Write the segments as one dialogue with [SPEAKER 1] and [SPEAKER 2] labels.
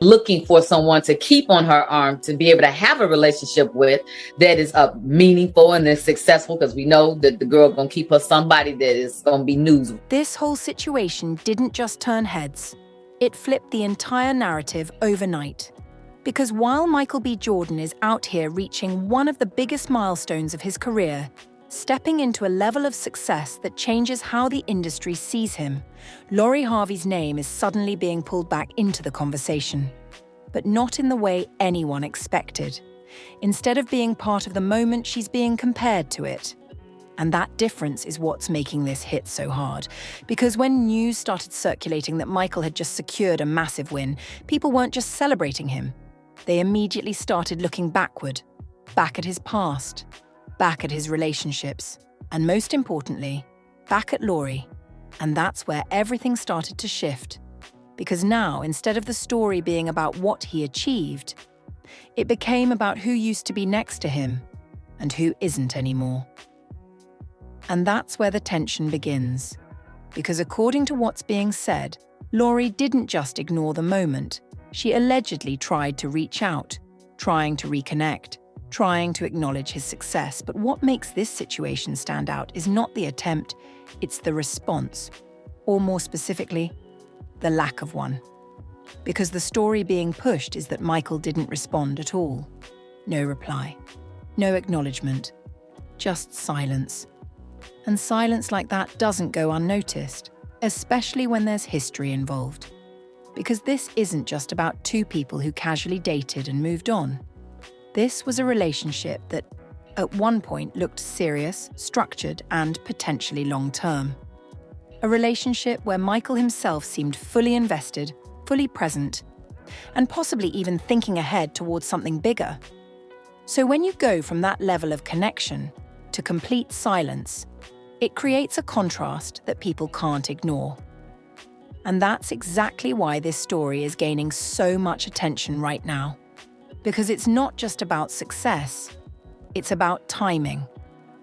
[SPEAKER 1] looking for someone to keep on her arm, to be able to have a relationship with that is meaningful and is successful, because we know that the girl gonna keep her somebody that is gonna be news.
[SPEAKER 2] This whole situation didn't just turn heads. It flipped the entire narrative overnight. Because while Michael B. Jordan is out here reaching one of the biggest milestones of his career, stepping into a level of success that changes how the industry sees him, Lori Harvey's name is suddenly being pulled back into the conversation. But not in the way anyone expected. Instead of being part of the moment, she's being compared to it. And that difference is what's making this hit so hard. Because when news started circulating that Michael had just secured a massive win, people weren't just celebrating him. They immediately started looking backward, back at his past, back at his relationships, and most importantly, back at Lori. And that's where everything started to shift. Because now, instead of the story being about what he achieved, it became about who used to be next to him and who isn't anymore. And that's where the tension begins. Because according to what's being said, Lori didn't just ignore the moment. She allegedly tried to reach out, trying to reconnect, trying to acknowledge his success. But what makes this situation stand out is not the attempt, it's the response. Or more specifically, the lack of one. Because the story being pushed is that Michael didn't respond at all. No reply, no acknowledgement, just silence. And silence like that doesn't go unnoticed, especially when there's history involved. Because this isn't just about two people who casually dated and moved on. This was a relationship that, at one point, looked serious, structured, and potentially long-term. A relationship where Michael himself seemed fully invested, fully present, and possibly even thinking ahead towards something bigger. So when you go from that level of connection to complete silence, it creates a contrast that people can't ignore. And that's exactly why this story is gaining so much attention right now. Because it's not just about success, it's about timing.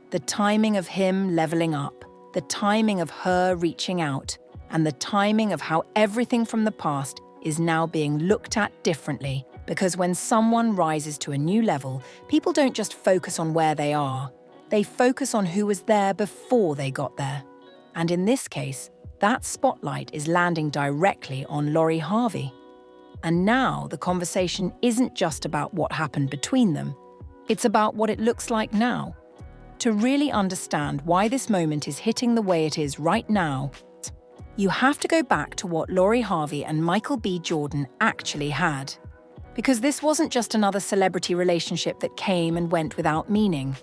[SPEAKER 2] The timing of him leveling up, the timing of her reaching out, and the timing of how everything from the past is now being looked at differently. Because when someone rises to a new level, people don't just focus on where they are. They focus on who was there before they got there. And in this case, that spotlight is landing directly on Lori Harvey. And now the conversation isn't just about what happened between them. It's about what it looks like now. To really understand why this moment is hitting the way it is right now, you have to go back to what Lori Harvey and Michael B. Jordan actually had. Because this wasn't just another celebrity relationship that came and went without meaning.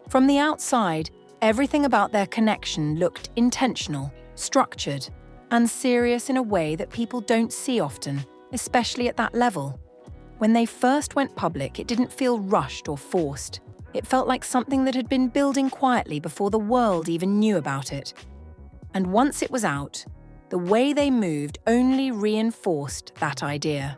[SPEAKER 2] From the outside, everything about their connection looked intentional, structured, and serious in a way that people don't see often, especially at that level. When they first went public, it didn't feel rushed or forced. It felt like something that had been building quietly before the world even knew about it. And once it was out, the way they moved only reinforced that idea.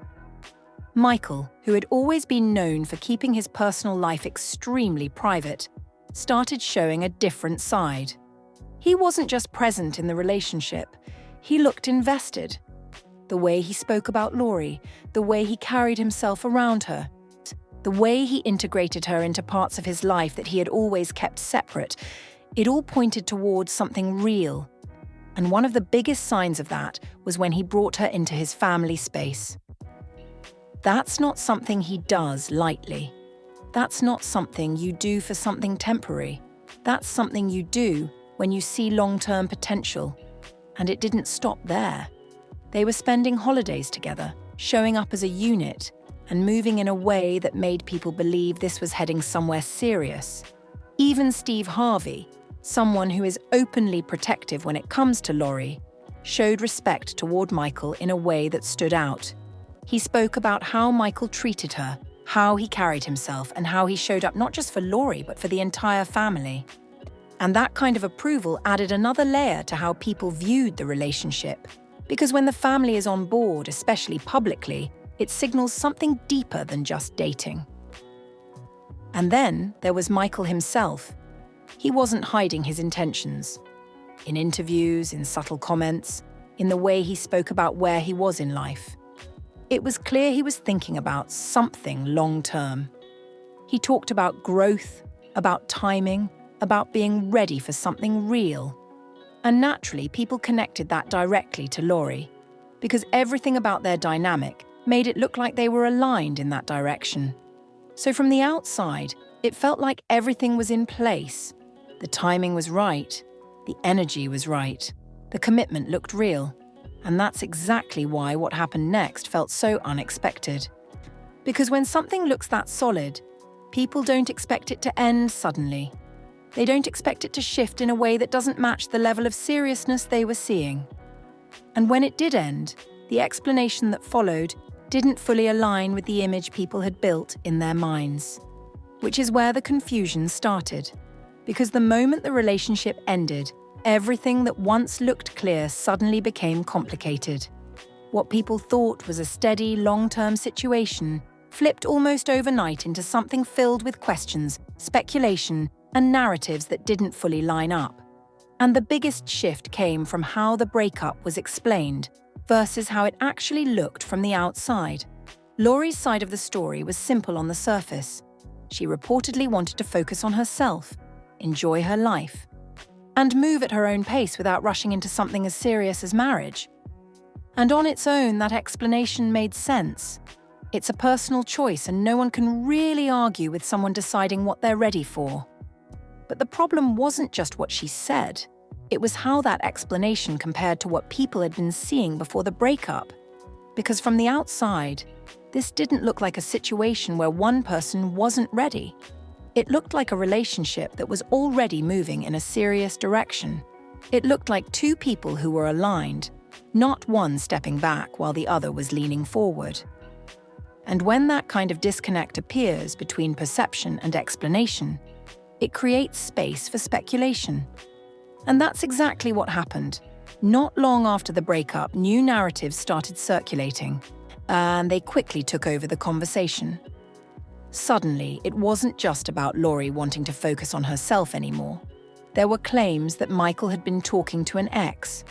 [SPEAKER 2] Michael, who had always been known for keeping his personal life extremely private, started showing a different side. He wasn't just present in the relationship, he looked invested. The way he spoke about Lori, the way he carried himself around her, the way he integrated her into parts of his life that he had always kept separate, it all pointed towards something real. And one of the biggest signs of that was when he brought her into his family space. That's not something he does lightly. That's not something you do for something temporary. That's something you do when you see long-term potential. And it didn't stop there. They were spending holidays together, showing up as a unit, and moving in a way that made people believe this was heading somewhere serious. Even Steve Harvey, someone who is openly protective when it comes to Lori, showed respect toward Michael in a way that stood out. He spoke about how Michael treated her, how he carried himself, and how he showed up not just for Lori, but for the entire family. And that kind of approval added another layer to how people viewed the relationship. Because when the family is on board, especially publicly, it signals something deeper than just dating. And then there was Michael himself. He wasn't hiding his intentions. In interviews, in subtle comments, in the way he spoke about where he was in life. It was clear he was thinking about something long-term. He talked about growth, about timing, about being ready for something real. And naturally, people connected that directly to Laurie, because everything about their dynamic made it look like they were aligned in that direction. So from the outside, it felt like everything was in place. The timing was right, the energy was right, the commitment looked real. And that's exactly why what happened next felt so unexpected. Because when something looks that solid, people don't expect it to end suddenly. They don't expect it to shift in a way that doesn't match the level of seriousness they were seeing. And when it did end, the explanation that followed didn't fully align with the image people had built in their minds. Which is where the confusion started. Because the moment the relationship ended, everything that once looked clear suddenly became complicated. What people thought was a steady, long-term situation flipped almost overnight into something filled with questions, speculation, and narratives that didn't fully line up. And the biggest shift came from how the breakup was explained versus how it actually looked from the outside. Laurie's side of the story was simple on the surface. She reportedly wanted to focus on herself, enjoy her life, and move at her own pace without rushing into something as serious as marriage. And on its own, that explanation made sense. It's a personal choice, and no one can really argue with someone deciding what they're ready for. But the problem wasn't just what she said. It was how that explanation compared to what people had been seeing before the breakup. Because from the outside, this didn't look like a situation where one person wasn't ready. It looked like a relationship that was already moving in a serious direction. It looked like two people who were aligned, not one stepping back while the other was leaning forward. And when that kind of disconnect appears between perception and explanation, it creates space for speculation. And that's exactly what happened. Not long after the breakup, new narratives started circulating, and they quickly took over the conversation. Suddenly, it wasn't just about Laurie wanting to focus on herself anymore. There were claims that Michael had been talking to an ex.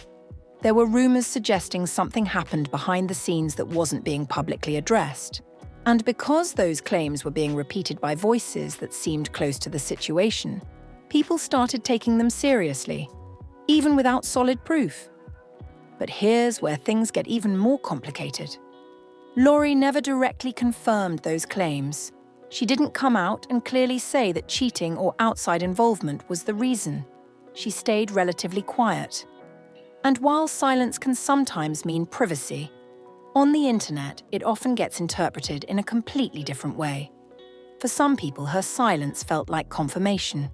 [SPEAKER 2] There were rumors suggesting something happened behind the scenes that wasn't being publicly addressed. And because those claims were being repeated by voices that seemed close to the situation, people started taking them seriously, even without solid proof. But here's where things get even more complicated. Laurie never directly confirmed those claims. She didn't come out and clearly say that cheating or outside involvement was the reason. She stayed relatively quiet. And while silence can sometimes mean privacy, on the internet it often gets interpreted in a completely different way. For some people, her silence felt like confirmation.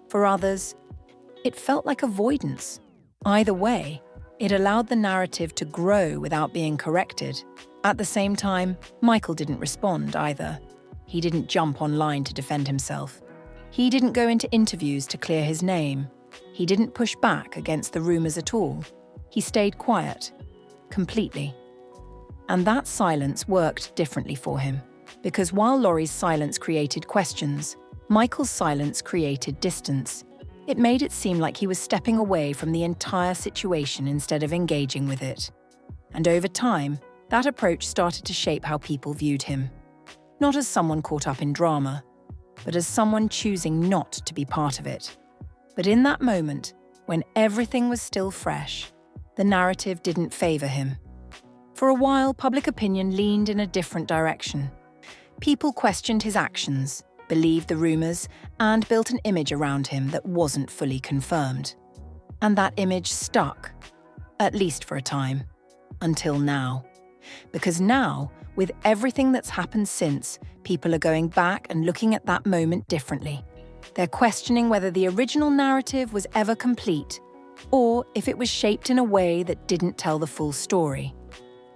[SPEAKER 2] For others, it felt like avoidance. Either way, it allowed the narrative to grow without being corrected. At the same time, Michael didn't respond either. He didn't jump online to defend himself. He didn't go into interviews to clear his name. He didn't push back against the rumors at all. He stayed quiet, completely. And that silence worked differently for him, because while Laurie's silence created questions, Michael's silence created distance. It made it seem like he was stepping away from the entire situation instead of engaging with it. And over time, that approach started to shape how people viewed him. Not as someone caught up in drama, but as someone choosing not to be part of it. But in that moment, when everything was still fresh, the narrative didn't favor him. For a while, public opinion leaned in a different direction. People questioned his actions, believed the rumors, and built an image around him that wasn't fully confirmed. And that image stuck, at least for a time, until now. Because now, with everything that's happened since, people are going back and looking at that moment differently. They're questioning whether the original narrative was ever complete, or if it was shaped in a way that didn't tell the full story.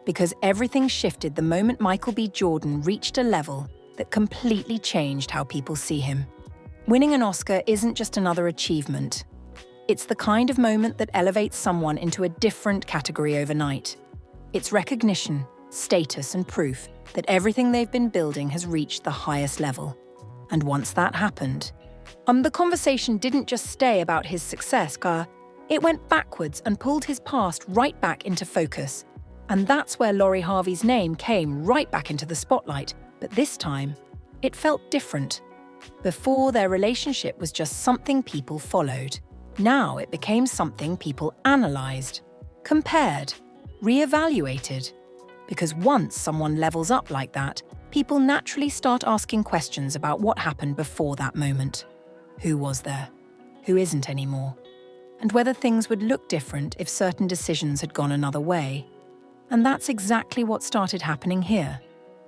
[SPEAKER 2] Because everything shifted the moment Michael B. Jordan reached a level that completely changed how people see him. Winning an Oscar isn't just another achievement. It's the kind of moment that elevates someone into a different category overnight. It's recognition, status, and proof that everything they've been building has reached the highest level. And once that happened, the conversation didn't just stay about his success, it went backwards and pulled his past right back into focus. And that's where Laurie Harvey's name came right back into the spotlight. But this time, it felt different. Before, their relationship was just something people followed. Now it became something people analysed, compared, re-evaluated. Because once someone levels up like that, people naturally start asking questions about what happened before that moment. Who was there? Who isn't anymore? And whether things would look different if certain decisions had gone another way. And that's exactly what started happening here.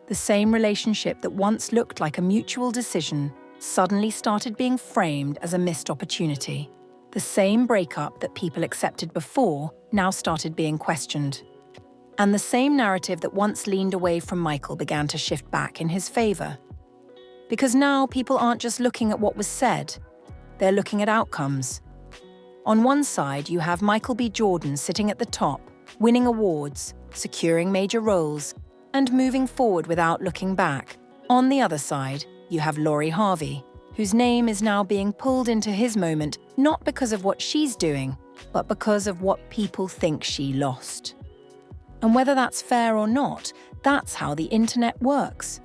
[SPEAKER 2] The same relationship that once looked like a mutual decision suddenly started being framed as a missed opportunity. The same breakup that people accepted before now started being questioned. And the same narrative that once leaned away from Michael began to shift back in his favour. Because now people aren't just looking at what was said, they're looking at outcomes. On one side, you have Michael B. Jordan sitting at the top, winning awards, securing major roles, and moving forward without looking back. On the other side, you have Laurie Harvey, whose name is now being pulled into his moment not because of what she's doing, but because of what people think she lost. And whether that's fair or not, that's how the internet works.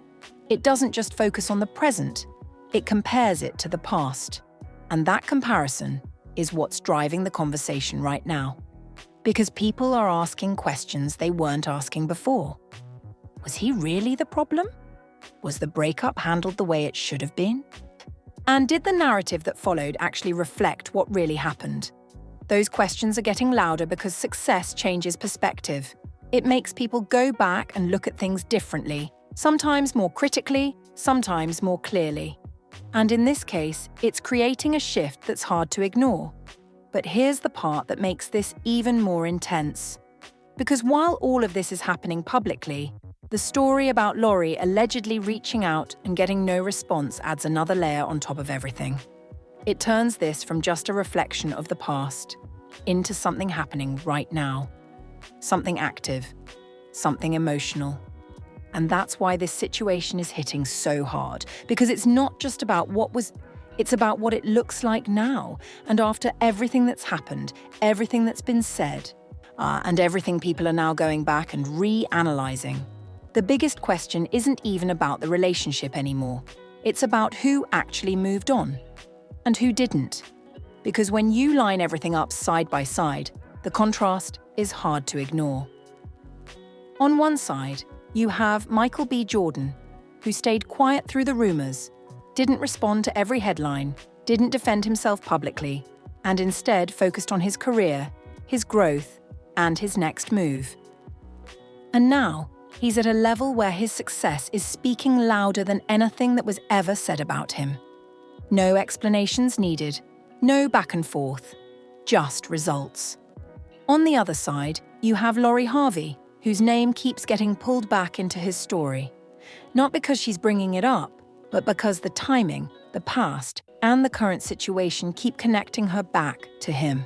[SPEAKER 2] It doesn't just focus on the present, it compares it to the past. And that comparison is what's driving the conversation right now. Because people are asking questions they weren't asking before. Was he really the problem? Was the breakup handled the way it should have been? And did the narrative that followed actually reflect what really happened? Those questions are getting louder because success changes perspective. It makes people go back and look at things differently, sometimes more critically, sometimes more clearly. And in this case, it's creating a shift that's hard to ignore. But here's the part that makes this even more intense. Because while all of this is happening publicly, the story about Laurie allegedly reaching out and getting no response adds another layer on top of everything. It turns this from just a reflection of the past into something happening right now. Something active, something emotional. And that's why this situation is hitting so hard, because it's not just about it's about what it looks like now, and after everything that's happened, everything that's been said, and everything people are now going back and re-analysing. The biggest question isn't even about the relationship anymore. It's about who actually moved on, and who didn't. Because when you line everything up side by side, the contrast is hard to ignore. On one side, you have Michael B. Jordan, who stayed quiet through the rumours, didn't respond to every headline, didn't defend himself publicly, and instead focused on his career, his growth, and his next move. And now, he's at a level where his success is speaking louder than anything that was ever said about him. No explanations needed, no back and forth, just results. On the other side, you have Laurie Harvey, whose name keeps getting pulled back into his story. Not because she's bringing it up, but because the timing, the past, and the current situation keep connecting her back to him.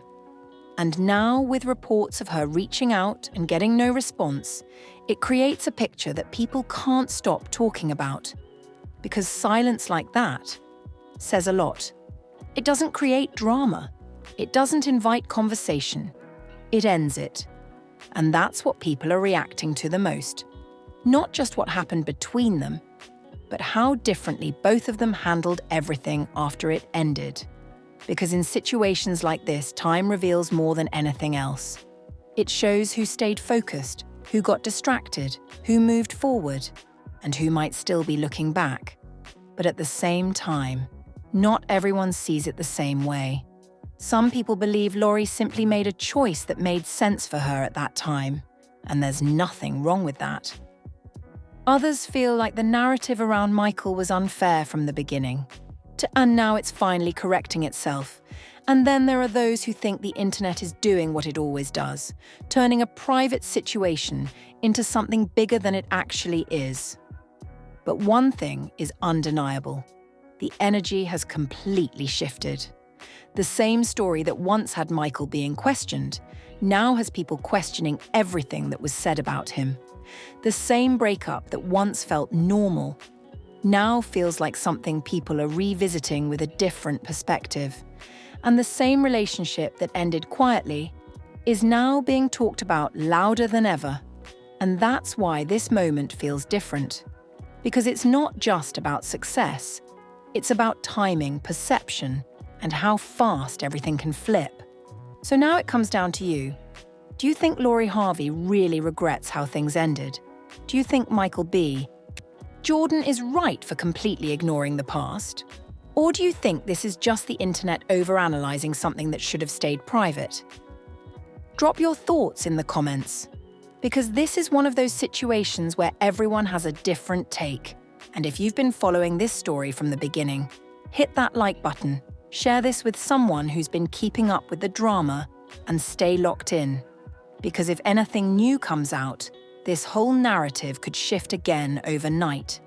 [SPEAKER 2] And now, with reports of her reaching out and getting no response, it creates a picture that people can't stop talking about. Because silence like that says a lot. It doesn't create drama. It doesn't invite conversation. It ends it. And that's what people are reacting to the most. Not just what happened between them, but how differently both of them handled everything after it ended. Because in situations like this, time reveals more than anything else. It shows who stayed focused, who got distracted, who moved forward, and who might still be looking back. But at the same time, not everyone sees it the same way. Some people believe Laurie simply made a choice that made sense for her at that time, and there's nothing wrong with that. Others feel like the narrative around Michael was unfair from the beginning, and now it's finally correcting itself. And then there are those who think the internet is doing what it always does, turning a private situation into something bigger than it actually is. But one thing is undeniable. The energy has completely shifted. The same story that once had Michael being questioned now has people questioning everything that was said about him. The same breakup that once felt normal now feels like something people are revisiting with a different perspective. And the same relationship that ended quietly is now being talked about louder than ever. And that's why this moment feels different. Because it's not just about success. It's about timing, perception, and how fast everything can flip. So now it comes down to you. Do you think Lori Harvey really regrets how things ended? Do you think Michael B. Jordan is right for completely ignoring the past? Or do you think this is just the internet overanalyzing something that should have stayed private? Drop your thoughts in the comments, because this is one of those situations where everyone has a different take. And if you've been following this story from the beginning, hit that like button, share this with someone who's been keeping up with the drama, and stay locked in. Because if anything new comes out, this whole narrative could shift again overnight.